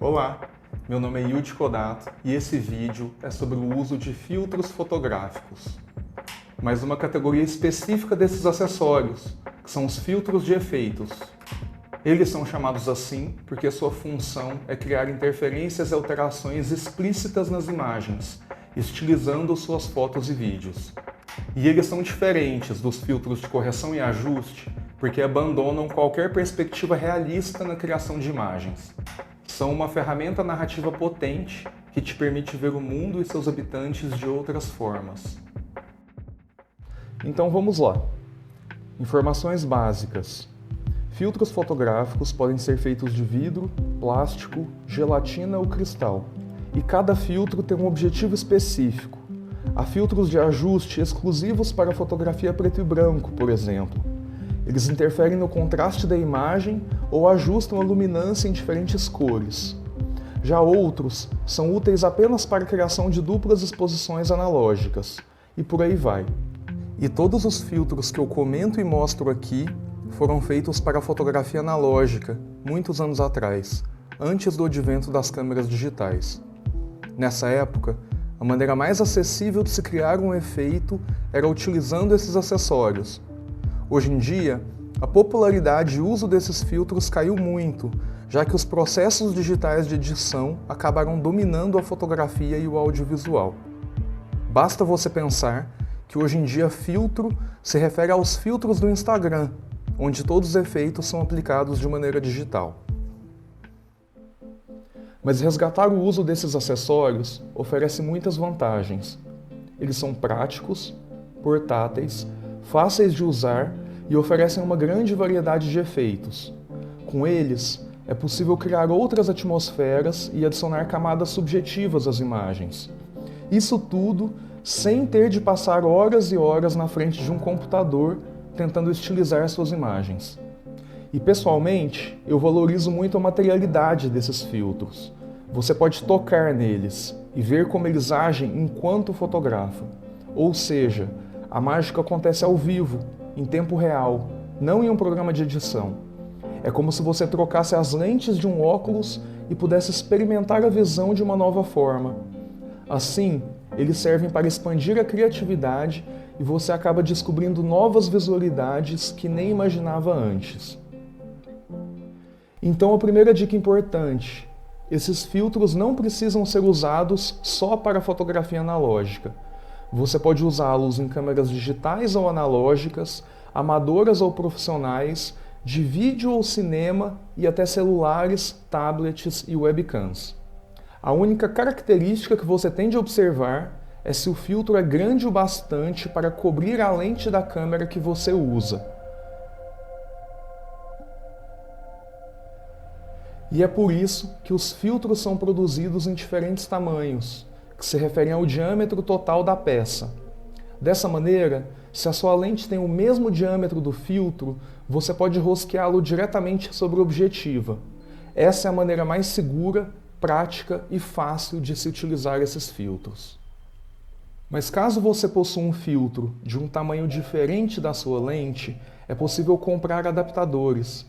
Olá, meu nome é Yuji Kodato e esse vídeo é sobre o uso de filtros fotográficos, mas uma categoria específica desses acessórios, que são os filtros de efeitos. Eles são chamados assim porque sua função é criar interferências e alterações explícitas nas imagens, estilizando suas fotos e vídeos. E eles são diferentes dos filtros de correção e ajuste porque abandonam qualquer perspectiva realista na criação de imagens. São uma ferramenta narrativa potente que te permite ver o mundo e seus habitantes de outras formas. Então vamos lá. Informações básicas. Filtros fotográficos podem ser feitos de vidro, plástico, gelatina ou cristal. E cada filtro tem um objetivo específico. Há filtros de ajuste exclusivos para fotografia preto e branco, por exemplo. Eles interferem no contraste da imagem ou ajustam a luminância em diferentes cores. Já outros são úteis apenas para a criação de duplas exposições analógicas, e por aí vai. E todos os filtros que eu comento e mostro aqui foram feitos para a fotografia analógica, muitos anos atrás, antes do advento das câmeras digitais. Nessa época, a maneira mais acessível de se criar um efeito era utilizando esses acessórios. Hoje em dia, a popularidade e uso desses filtros caiu muito, já que os processos digitais de edição acabaram dominando a fotografia e o audiovisual. Basta você pensar que hoje em dia filtro se refere aos filtros do Instagram, onde todos os efeitos são aplicados de maneira digital. Mas resgatar o uso desses acessórios oferece muitas vantagens. Eles são práticos, portáteis, fáceis de usar e oferecem uma grande variedade de efeitos. Com eles, é possível criar outras atmosferas e adicionar camadas subjetivas às imagens. Isso tudo sem ter de passar horas e horas na frente de um computador tentando estilizar suas imagens. E pessoalmente, eu valorizo muito a materialidade desses filtros. Você pode tocar neles e ver como eles agem enquanto fotografa. Ou seja, a mágica acontece ao vivo, em tempo real, não em um programa de edição. É como se você trocasse as lentes de um óculos e pudesse experimentar a visão de uma nova forma. Assim, eles servem para expandir a criatividade e você acaba descobrindo novas visualidades que nem imaginava antes. Então, a primeira dica importante: esses filtros não precisam ser usados só para fotografia analógica. Você pode usá-los em câmeras digitais ou analógicas, amadoras ou profissionais, de vídeo ou cinema e até celulares, tablets e webcams. A única característica que você tem de observar é se o filtro é grande o bastante para cobrir a lente da câmera que você usa. E é por isso que os filtros são produzidos em diferentes tamanhos, que se referem ao diâmetro total da peça. Dessa maneira, se a sua lente tem o mesmo diâmetro do filtro, você pode rosqueá-lo diretamente sobre a objetiva. Essa é a maneira mais segura, prática e fácil de se utilizar esses filtros. Mas caso você possua um filtro de um tamanho diferente da sua lente, é possível comprar adaptadores.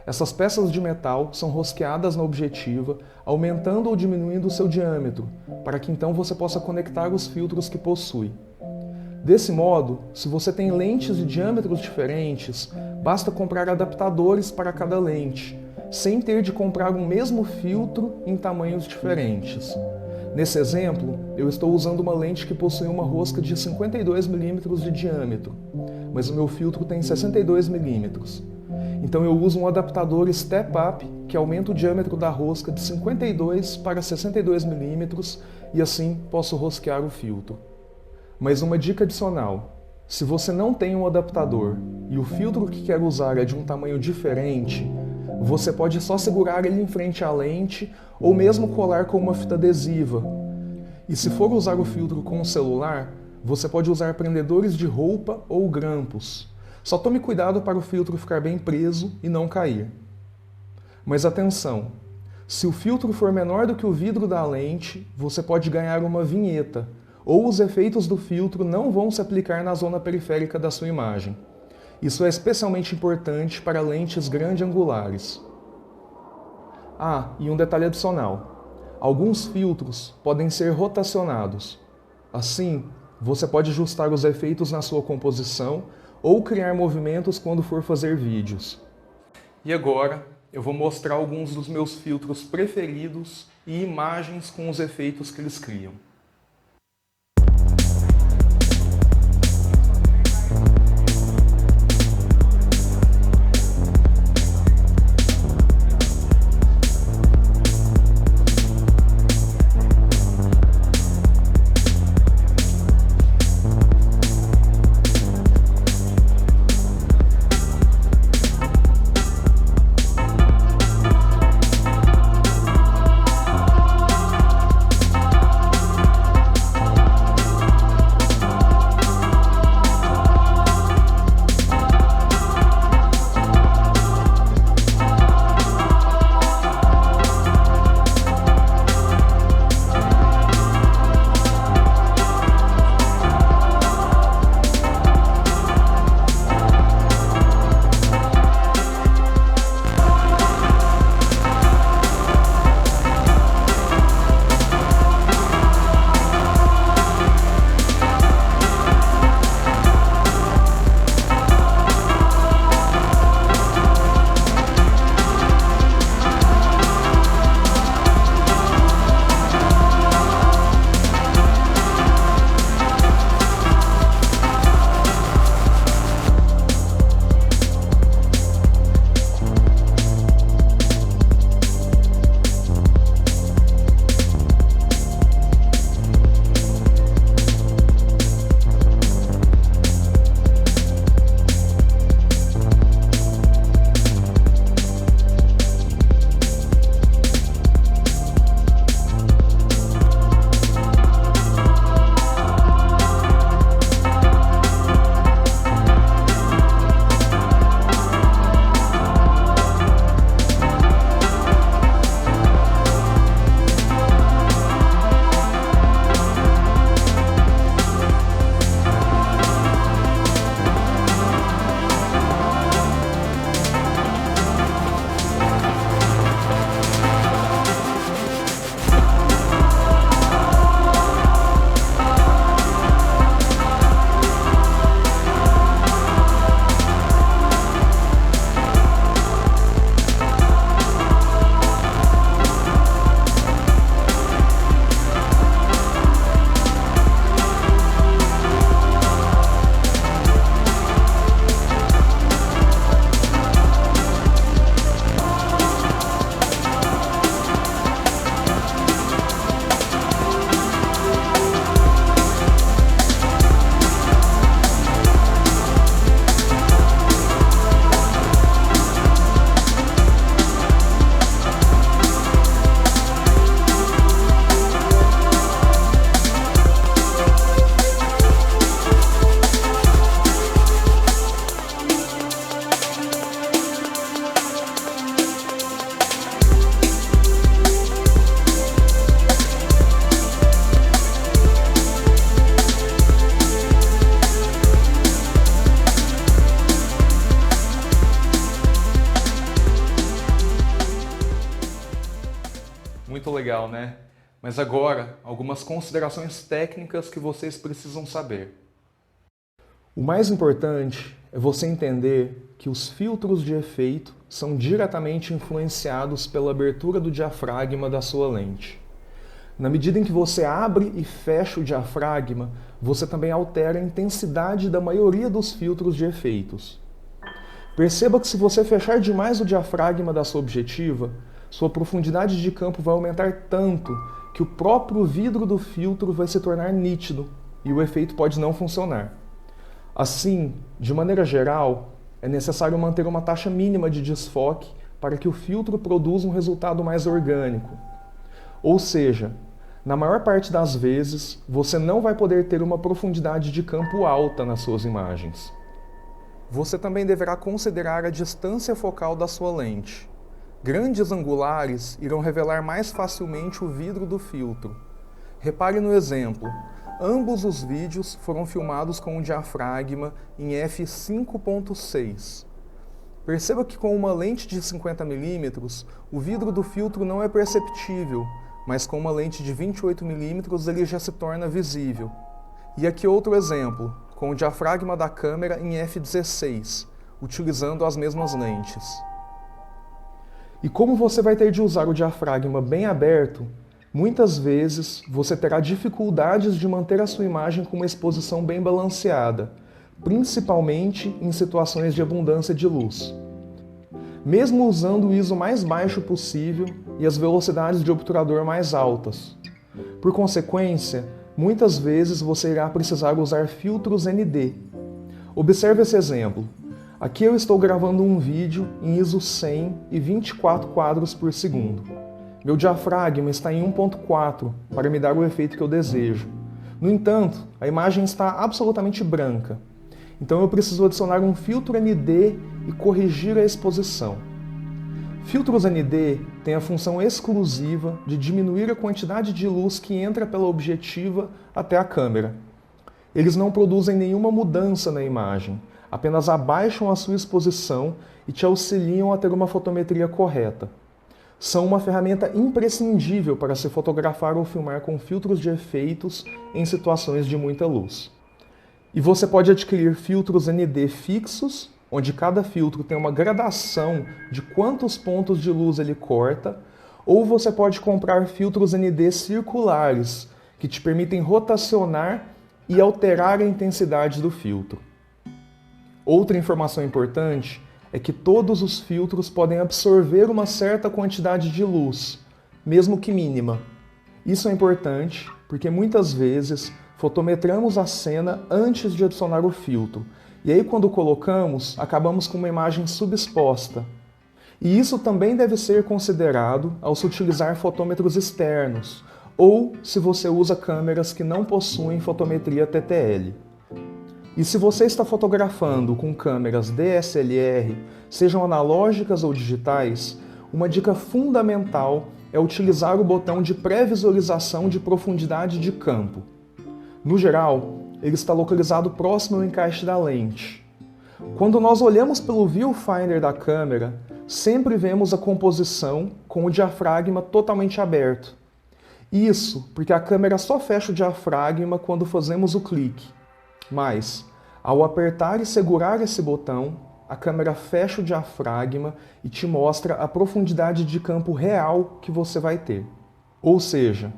Essas peças de metal são rosqueadas na objetiva, aumentando ou diminuindo o seu diâmetro, para que então você possa conectar os filtros que possui. Desse modo, se você tem lentes de diâmetros diferentes, basta comprar adaptadores para cada lente, sem ter de comprar o mesmo filtro em tamanhos diferentes. Nesse exemplo, eu estou usando uma lente que possui uma rosca de 52 mm de diâmetro, mas o meu filtro tem 62 mm. Então eu uso um adaptador Step Up que aumenta o diâmetro da rosca de 52 para 62 mm e assim posso rosquear o filtro. Mas uma dica adicional: se você não tem um adaptador e o filtro que quer usar é de um tamanho diferente, você pode só segurar ele em frente à lente ou mesmo colar com uma fita adesiva. E se for usar o filtro com o celular, você pode usar prendedores de roupa ou grampos. Só tome cuidado para o filtro ficar bem preso e não cair. Mas atenção, se o filtro for menor do que o vidro da lente, você pode ganhar uma vinheta, ou os efeitos do filtro não vão se aplicar na zona periférica da sua imagem. Isso é especialmente importante para lentes grande-angulares. Ah, e um detalhe adicional. Alguns filtros podem ser rotacionados. Assim, você pode ajustar os efeitos na sua composição ou criar movimentos quando for fazer vídeos. E agora, eu vou mostrar alguns dos meus filtros preferidos e imagens com os efeitos que eles criam. Muito legal, né? Mas agora, algumas considerações técnicas que vocês precisam saber. O mais importante é você entender que os filtros de efeito são diretamente influenciados pela abertura do diafragma da sua lente. Na medida em que você abre e fecha o diafragma, você também altera a intensidade da maioria dos filtros de efeitos. Perceba que se você fechar demais o diafragma da sua objetiva, sua profundidade de campo vai aumentar tanto que o próprio vidro do filtro vai se tornar nítido e o efeito pode não funcionar. Assim, de maneira geral, é necessário manter uma taxa mínima de desfoque para que o filtro produza um resultado mais orgânico. Ou seja, na maior parte das vezes, você não vai poder ter uma profundidade de campo alta nas suas imagens. Você também deverá considerar a distância focal da sua lente. Grandes angulares irão revelar mais facilmente o vidro do filtro. Repare no exemplo. Ambos os vídeos foram filmados com um diafragma em f5.6. Perceba que com uma lente de 50mm, o vidro do filtro não é perceptível, mas com uma lente de 28mm ele já se torna visível. E aqui outro exemplo, com o diafragma da câmera em f16, utilizando as mesmas lentes. E como você vai ter de usar o diafragma bem aberto, muitas vezes você terá dificuldades de manter a sua imagem com uma exposição bem balanceada, principalmente em situações de abundância de luz. Mesmo usando o ISO mais baixo possível e as velocidades de obturador mais altas. Por consequência, muitas vezes você irá precisar usar filtros ND. Observe esse exemplo. Aqui eu estou gravando um vídeo em ISO 100 e 24 quadros por segundo. Meu diafragma está em 1.4 para me dar o efeito que eu desejo. No entanto, a imagem está absolutamente branca. Então eu preciso adicionar um filtro ND e corrigir a exposição. Filtros ND têm a função exclusiva de diminuir a quantidade de luz que entra pela objetiva até a câmera. Eles não produzem nenhuma mudança na imagem, apenas abaixam a sua exposição e te auxiliam a ter uma fotometria correta. São uma ferramenta imprescindível para se fotografar ou filmar com filtros de efeitos em situações de muita luz. E você pode adquirir filtros ND fixos, onde cada filtro tem uma gradação de quantos pontos de luz ele corta, ou você pode comprar filtros ND circulares, que te permitem rotacionar e alterar a intensidade do filtro. Outra informação importante é que todos os filtros podem absorver uma certa quantidade de luz, mesmo que mínima. Isso é importante porque muitas vezes fotometramos a cena antes de adicionar o filtro, e aí quando colocamos, acabamos com uma imagem subexposta. E isso também deve ser considerado ao se utilizar fotômetros externos, ou se você usa câmeras que não possuem fotometria TTL. E se você está fotografando com câmeras DSLR, sejam analógicas ou digitais, uma dica fundamental é utilizar o botão de pré-visualização de profundidade de campo. No geral, ele está localizado próximo ao encaixe da lente. Quando nós olhamos pelo viewfinder da câmera, sempre vemos a composição com o diafragma totalmente aberto. Isso porque a câmera só fecha o diafragma quando fazemos o clique. Mas, ao apertar e segurar esse botão, a câmera fecha o diafragma e te mostra a profundidade de campo real que você vai ter. Ou seja,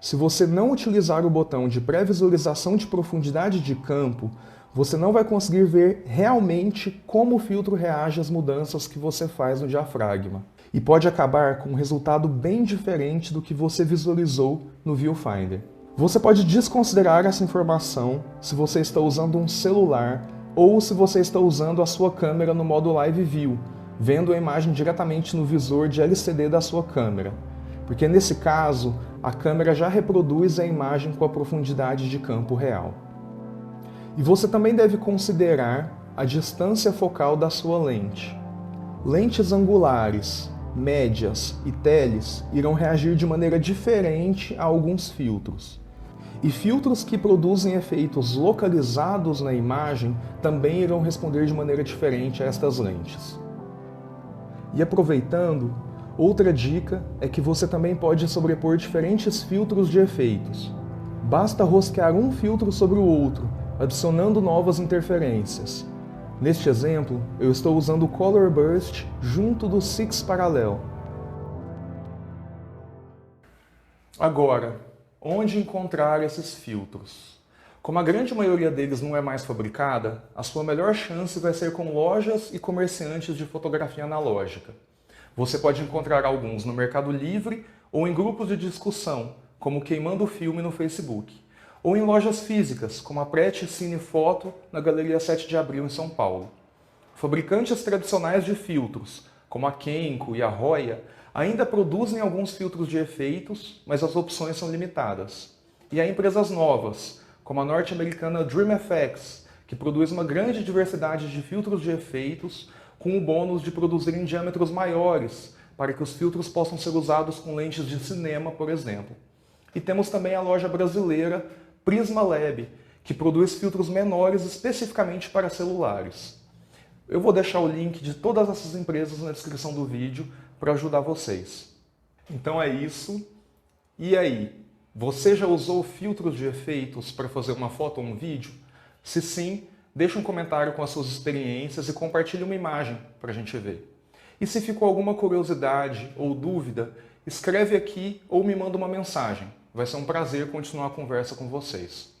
se você não utilizar o botão de pré-visualização de profundidade de campo, você não vai conseguir ver realmente como o filtro reage às mudanças que você faz no diafragma. E pode acabar com um resultado bem diferente do que você visualizou no viewfinder. Você pode desconsiderar essa informação se você está usando um celular ou se você está usando a sua câmera no modo Live View, vendo a imagem diretamente no visor de LCD da sua câmera. Porque nesse caso, a câmera já reproduz a imagem com a profundidade de campo real. E você também deve considerar a distância focal da sua lente. Lentes angulares, médias e teles irão reagir de maneira diferente a alguns filtros. E filtros que produzem efeitos localizados na imagem também irão responder de maneira diferente a estas lentes. E aproveitando, outra dica é que você também pode sobrepor diferentes filtros de efeitos. Basta rosquear um filtro sobre o outro, adicionando novas interferências. Neste exemplo, eu estou usando o Color Burst junto do Six Parallel. Agora, onde encontrar esses filtros? Como a grande maioria deles não é mais fabricada, a sua melhor chance vai ser com lojas e comerciantes de fotografia analógica. Você pode encontrar alguns no Mercado Livre ou em grupos de discussão, como Queimando Filme no Facebook, ou em lojas físicas, como a Prete Cine Foto na Galeria 7 de Abril em São Paulo. Fabricantes tradicionais de filtros, como a Kenko e a Roya, ainda produzem alguns filtros de efeitos, mas as opções são limitadas. E há empresas novas, como a norte-americana DreamFX, que produz uma grande diversidade de filtros de efeitos, com o bônus de produzir em diâmetros maiores, para que os filtros possam ser usados com lentes de cinema, por exemplo. E temos também a loja brasileira Prisma Lab, que produz filtros menores especificamente para celulares. Eu vou deixar o link de todas essas empresas na descrição do vídeo para ajudar vocês. Então é isso. E aí, você já usou filtros de efeitos para fazer uma foto ou um vídeo? Se sim, deixe um comentário com as suas experiências e compartilhe uma imagem para a gente ver. E se ficou alguma curiosidade ou dúvida, escreve aqui ou me manda uma mensagem. Vai ser um prazer continuar a conversa com vocês.